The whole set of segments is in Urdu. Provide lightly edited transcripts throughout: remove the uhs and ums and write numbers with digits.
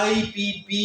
IPP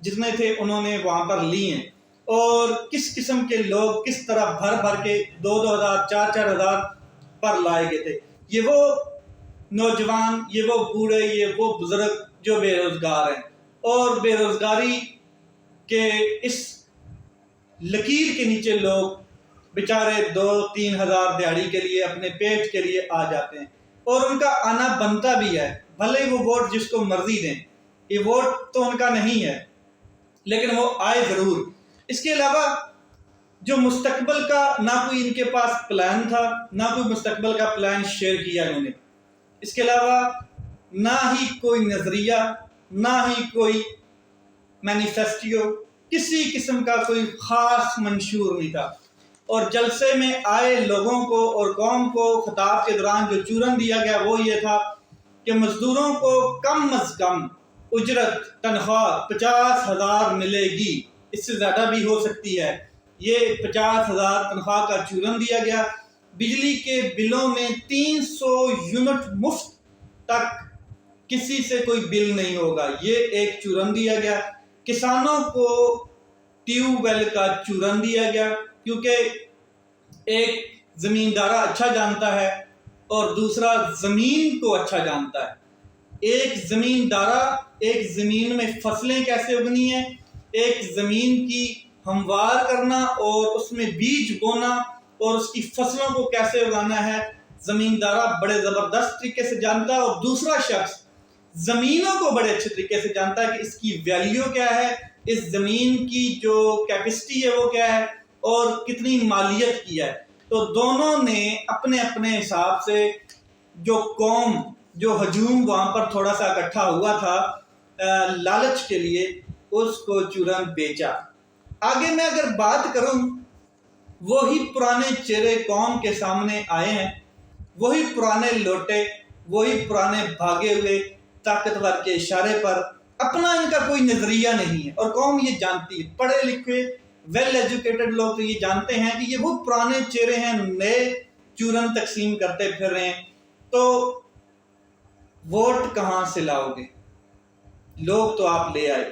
جتنے تھے انہوں نے وہاں پر لی ہیں، اور کس قسم کے لوگ کس طرح بھر بھر کے 2,000 4,000 پر لائے گئے تھے۔ یہ وہ نوجوان، یہ وہ بوڑھے، یہ وہ بزرگ جو بے روزگار ہیں، اور بے روزگاری کے اس لکیر کے نیچے لوگ بیچارے 2-3 ہزار دیہڑی کے لیے اپنے پیٹ کے لیے آ جاتے ہیں، اور ان کا آنا بنتا بھی ہے، بھلے وہ ووٹ جس کو مرضی دیں، یہ ووٹ تو ان کا نہیں ہے لیکن وہ آئے ضرور۔ اس کے علاوہ جو مستقبل کا نہ کوئی ان کے پاس پلان تھا، نہ کوئی مستقبل کا پلان شیئر کیا انہوں نے، اس کے علاوہ نہ ہی کوئی نظریہ، نہ ہی کوئی مینیفیسٹو، کسی قسم کا کوئی خاص منشور نہیں تھا۔ اور جلسے میں آئے لوگوں کو اور قوم کو خطاب کے دوران جو چورن دیا گیا وہ یہ تھا کہ مزدوروں کو کم از کم اجرت تنخواہ 50,000 ملے گی، اس سے زیادہ بھی ہو سکتی ہے۔ یہ 50,000 تنخواہ کا چورن دیا گیا۔ بجلی کے بلوں میں 300 یونٹ مفت تک کسی سے کوئی بل نہیں ہوگا، یہ ایک چورن دیا گیا۔ کسانوں کو ٹیوب ویل کا چورن دیا گیا، کیونکہ ایک زمیندارہ اچھا جانتا ہے اور دوسرا زمین کو اچھا جانتا ہے۔ ایک زمیندارہ ایک زمین میں فصلیں کیسے اگنی ہیں، ایک زمین کی ہموار کرنا اور اس میں بیج بونا اور اس کی فصلوں کو کیسے اگانا ہے، زمیندارہ بڑے زبردست طریقے سے جانتا ہے، اور دوسرا شخص زمینوں کو بڑے اچھے طریقے سے جانتا ہے کہ اس کی ویلیو کیا ہے، اس زمین کی جو کیپیسٹی ہے وہ کیا ہے، اور کتنی مالیت کی ہے۔ تو دونوں نے اپنے اپنے حساب سے جو قوم، جو ہجوم وہاں پر تھوڑا سا اکٹھا ہوا تھا لالچ کے لیے، اس کو چورن بیچا۔ آگے میں اگر بات کروں، وہی پرانے چہرے قوم کے سامنے آئے ہیں، وہی پرانے لوٹے، وہی پرانے بھاگے ہوئے طاقتور کے اشارے پر، اپنا ان کا کوئی نظریہ نہیں ہے، اور قوم یہ جانتی ہے، پڑھے لکھے ویل ایجوکیٹڈ لوگ تو یہ جانتے ہیں کہ یہ وہ پرانے چہرے ہیں، نئے چورن تقسیم کرتے پھر رہے ہیں۔ تو ووٹ کہاں سے لاؤ گے؟ لوگ تو آپ لے آئے،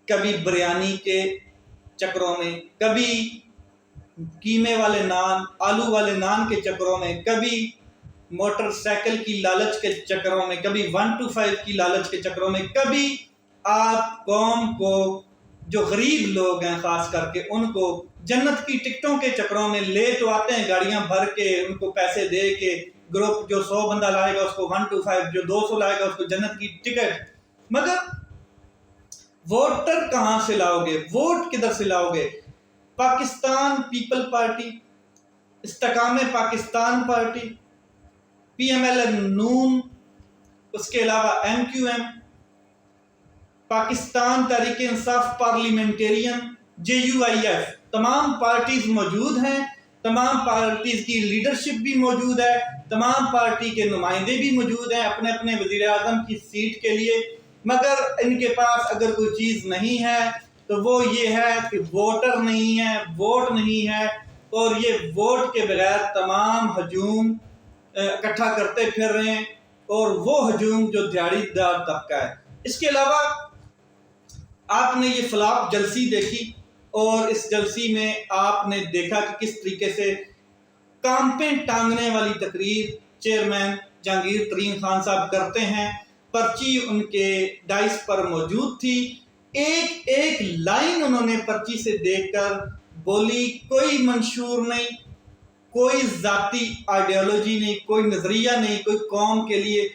کبھی بریانی کے چکروں میں، کبھی قیمے والے نان، آلو والے نان کے چکروں میں، کبھی موٹر سائیکل کی لالچ کے چکروں میں، کبھی 125 کی لالچ کے چکروں میں، کبھی آپ قوم کو جو غریب لوگ ہیں خاص کر کے ان کو جنت کی ٹکٹوں کے چکروں میں لے تو آتے ہیں، گاڑیاں بھر کے ان کو پیسے دے کے، گروپ جو 100 بندہ لائے گا اس کو 125، جو 200 لائے گا اس کو جنت کی ٹکٹ۔ مگر ووٹر کہاں سے لاؤ گے؟ ووٹ کدھر سے لاؤ گے؟ پاکستان پیپل پارٹی، استحکام Pakistan party, P M L N نون، اس کے علاوہ M Q M, Pakistan Tehreek Insaf parliamentarian, J U I F, تمام پارٹیز موجود ہیں، تمام پارٹیز کی لیڈرشپ بھی موجود ہے، تمام پارٹی کے نمائندے بھی موجود ہیں اپنے اپنے وزیر اعظم کی سیٹ کے لیے۔ مگر ان کے پاس اگر کوئی چیز نہیں ہے تو وہ یہ ہے کہ ووٹر نہیں ہے، ووٹ نہیں ہے، اور یہ ووٹ کے بغیر تمام ہجوم اکٹھا کرتے پھر رہے ہیں، اور وہ ہجوم جو دیہڑی دار طبقہ ہے۔ اس کے علاوہ آپ نے یہ فلاپ جلسی دیکھی، اور اس جلسی میں آپ نے دیکھا کہ کس طریقے سے کانپیں ٹانگنے والی تقریر چیئرمین جہانگیر ترین خان صاحب کرتے ہیں۔ پرچی ان کے ڈائس پر موجود تھی، ایک ایک لائن انہوں نے پرچی سے دیکھ کر بولی، کوئی منشور نہیں، کوئی ذاتی آئیڈیالوجی نہیں، کوئی نظریہ نہیں، کوئی قوم کے لیے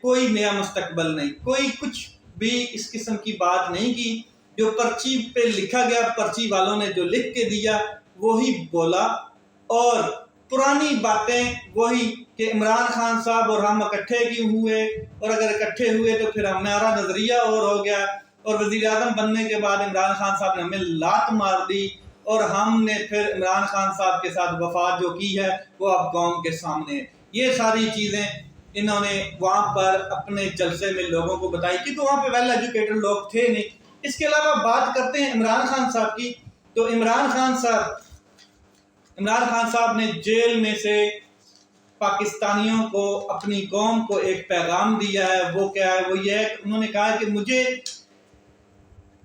کوئی نیا مستقبل نہیں، کوئی کچھ بھی اس قسم کی بات نہیں کی۔ جو پرچی پہ لکھا گیا، پرچی والوں نے جو لکھ کے دیا وہی بولا، اور پرانی باتیں وہی کہ عمران خان صاحب اور ہم اکٹھے کیوں ہوئے، اور اگر اکٹھے ہوئے تو پھر ہمارا نظریہ اور ہو گیا، اور وزیر اعظم بننے کے بعد عمران خان صاحب نے ہمیں لات مار دی، اور ہم نے پھر عمران خان صاحب کے ساتھ وفات جو کی ہے وہ اب قوم کے سامنے ہے۔ یہ ساری چیزیں انہوں نے وہاں پر اپنے جلسے میں لوگوں کو بتائی، کیونکہ وہاں پہ ویل ایجوکیٹڈ لوگ تھے نہیں۔ اس کے علاوہ بات کرتے ہیں عمران خان صاحب کی، تو عمران خان صاحب نے جیل میں سے پاکستانیوں کو، اپنی قوم کو ایک پیغام دیا ہے۔ وہ کیا ہے؟ وہ یہ ہے کہ انہوں نے کہا کہ مجھے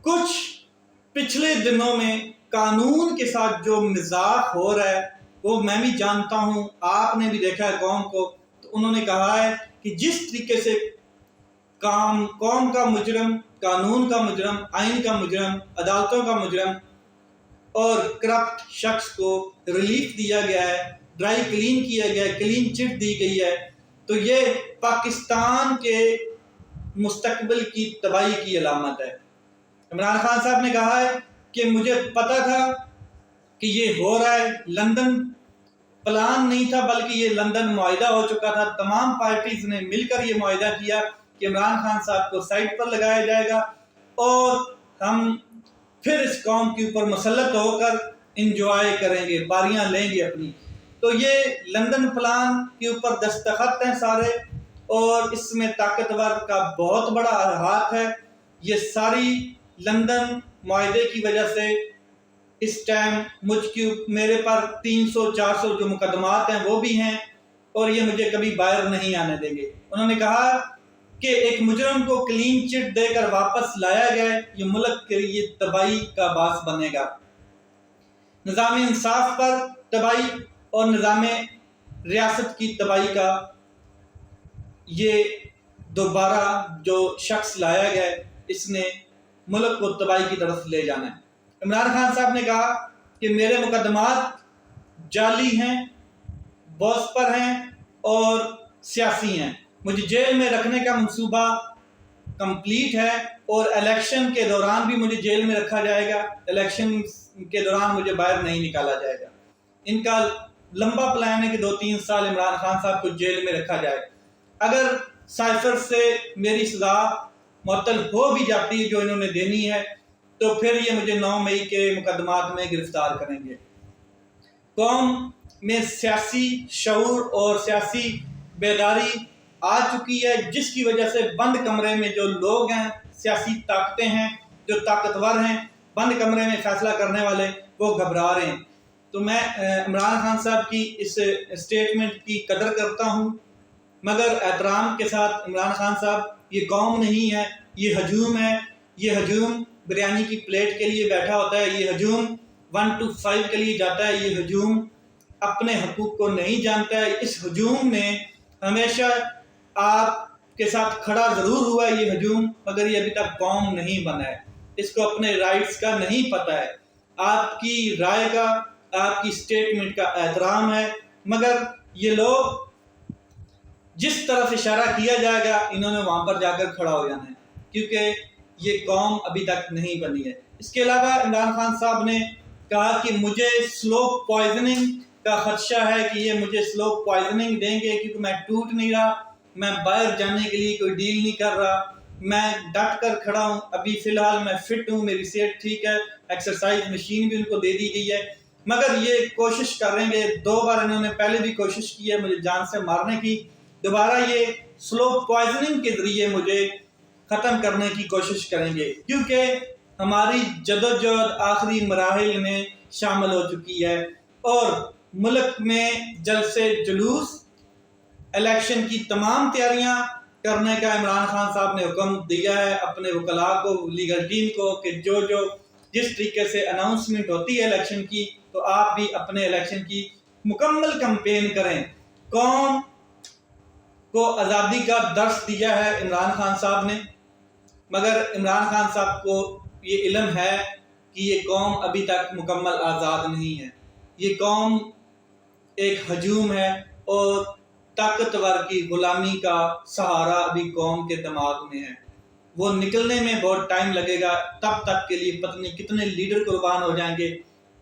کچھ پچھلے دنوں میں قانون کے ساتھ جو مذاق ہو رہا ہے وہ میں بھی جانتا ہوں، آپ نے بھی دیکھا ہے قوم کو، تو انہوں نے کہا ہے کہ جس طریقے سے قوم کا مجرم، قانون کا مجرم، آئین کا مجرم، عدالتوں کا مجرم اور کرپٹ شخص کو ریلیف دیا گیا ہے، ڈرائی کلین کیا گیا ہے، کلین چٹ دی گئی ہے، تو یہ پاکستان کے مستقبل کی تباہی کی علامت ہے۔ عمران خان صاحب نے کہا ہے کہ مجھے پتا تھا کہ یہ ہو رہا ہے، لندن پلان نہیں تھا بلکہ یہ لندن معاہدہ ہو چکا تھا، تمام پارٹیز نے مل کر یہ معاہدہ کیا کہ عمران خان صاحب کو سائٹ پر لگایا جائے گا اور ہم پھر اس قوم کے اوپر مسلط ہو کر انجوائے کریں گے، باریاں لیں گے اپنی۔ تو یہ لندن پلان کے اوپر دستخط ہیں سارے، اور اس میں طاقتور کا بہت بڑا ہاتھ ہے۔ یہ ساری لندن معاہدے کی وجہ سے اس ٹائم میرے پر 300-400 جو مقدمات ہیں وہ بھی ہیں، اور یہ مجھے کبھی باہر نہیں آنے دیں گے۔ انہوں نے کہا کہ ایک مجرم کو کلین چٹ دے کر واپس لایا گیا، یہ ملک کے لیے تباہی کا باعث بنے گا۔ نظام انصاف پر تباہی اور نظام ریاست کی تباہی کا یہ دوبارہ جو شخص لایا گیا ہے، اس نے ملک کو تباہی کی طرف لے جانا ہے۔ عمران خان صاحب نے کہا کہ میرے مقدمات جعلی ہیں، بوس پر ہیں اور سیاسی ہیں، مجھے جیل میں رکھنے کا منصوبہ کمپلیٹ ہے، اور الیکشن کے دوران بھی مجھے جیل میں رکھا جائے گا، الیکشن کے دوران مجھے باہر نہیں نکالا جائے گا۔ ان کا لمبا پلان ہے کہ 2-3 سال عمران خان صاحب کو جیل میں رکھا جائے۔ اگر سائفر سے میری سزا معطل ہو بھی جاتی ہے جو انہوں نے دینی ہے، تو پھر یہ مجھے 9 مئی کے مقدمات میں گرفتار کریں گے۔ قوم میں سیاسی شعور اور سیاسی بیداری آ چکی ہے، جس کی وجہ سے بند کمرے میں جو لوگ ہیں، سیاسی طاقتیں ہیں جو طاقتور ہیں، بند کمرے میں فیصلہ کرنے والے، وہ گھبرا رہے ہیں۔ تو میں عمران خان صاحب کی اس اسٹیٹمنٹ کی قدر کرتا ہوں، مگر احترام کے ساتھ عمران خان صاحب، یہ قوم نہیں ہے، یہ ہجوم ہے۔ یہ ہجوم بریانی کی پلیٹ کے لیے بیٹھا ہوتا ہے، یہ ہجوم 1 to 5 کے لیے جاتا ہے، یہ ہجوم اپنے حقوق کو نہیں جانتا ہے۔ اس ہجوم نے ہمیشہ آپ کے ساتھ کھڑا ضرور ہوا ہے، یہ ہجوم، مگر یہ ابھی تک قوم نہیں بنا ہے، اس کو اپنے رائٹس کا نہیں پتہ ہے۔ آپ کی رائے کا، آپ کی اسٹیٹمنٹ کا احترام ہے، مگر یہ لوگ جس طرف اشارہ کیا جائے گا انہوں نے وہاں پر جا کر کھڑا ہو جانا ہے، کیونکہ یہ قوم ابھی تک نہیں بنی ہے۔ اس کے علاوہ عمران خان صاحب نے کہا کہ مجھے سلو پوائزننگ کا خدشہ ہے، کہ یہ مجھے سلو پوائزننگ دیں گے، کیونکہ میں ٹوٹ نہیں رہا، میں باہر جانے کے لیے کوئی ڈیل نہیں کر رہا، میں ڈٹ کر کھڑا ہوں، ابھی فی الحال میں فٹ ہوں، میری صحت ٹھیک ہے، ایکسرسائز مشین بھی ان کو دے دی گئی ہے، مگر یہ کوشش کریں گے، 2 بار انہوں نے پہلے بھی کوشش کی ہے مجھے جان سے مارنے کی، دوبارہ یہ سلو پوائزننگ کے ذریعے مجھے ختم کرنے کی کوشش کریں گے، کیونکہ ہماری جدوجہد آخری مراحل میں شامل ہو چکی ہے، اور ملک میں جلسے جلوس، الیکشن کی تمام تیاریاں کرنے کا عمران خان صاحب نے حکم دیا ہے اپنے وکلاء کو، لیگل ٹیم کو، کہ جس طریقے سے اناؤنسمنٹ ہوتی ہے الیکشن کی، تو آپ بھی اپنے الیکشن کی مکمل کمپین کریں۔ قوم کو آزادی کا درس دیا ہے عمران خان صاحب نے، مگر عمران خان صاحب کو یہ علم ہے کہ یہ قوم ابھی تک مکمل آزاد نہیں ہے، یہ قوم ایک ہجوم ہے، اور طاقتور کی غلامی کا سہارا ابھی قوم کے دماغ میں ہے، وہ نکلنے میں بہت ٹائم لگے گا، تب تک کے لیے پتہ نہیں کتنے لیڈر قربان ہو جائیں گے،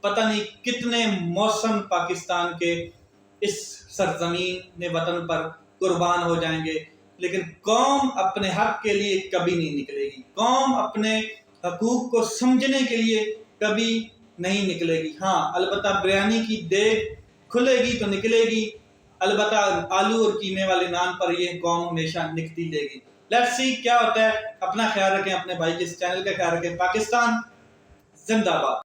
پتہ نہیں کتنے موسم پاکستان کے اس سرزمین وطن پر قربان ہو جائیں گے، لیکن قوم اپنے حق کے لیے کبھی نہیں نکلے گی، قوم اپنے حقوق کو سمجھنے کے لیے کبھی نہیں نکلے گی۔ ہاں البتہ بریانی کی دیگ کھلے گی تو نکلے گی، البتہ آلو اور قیمے والے نان پر یہ قوم ہمیشہ نکتی لے گی۔ لیٹس سی کیا ہوتا ہے۔ اپنا خیال رکھیں، اپنے بھائی کے اس چینل کا خیال رکھیں۔ پاکستان زندہ باد۔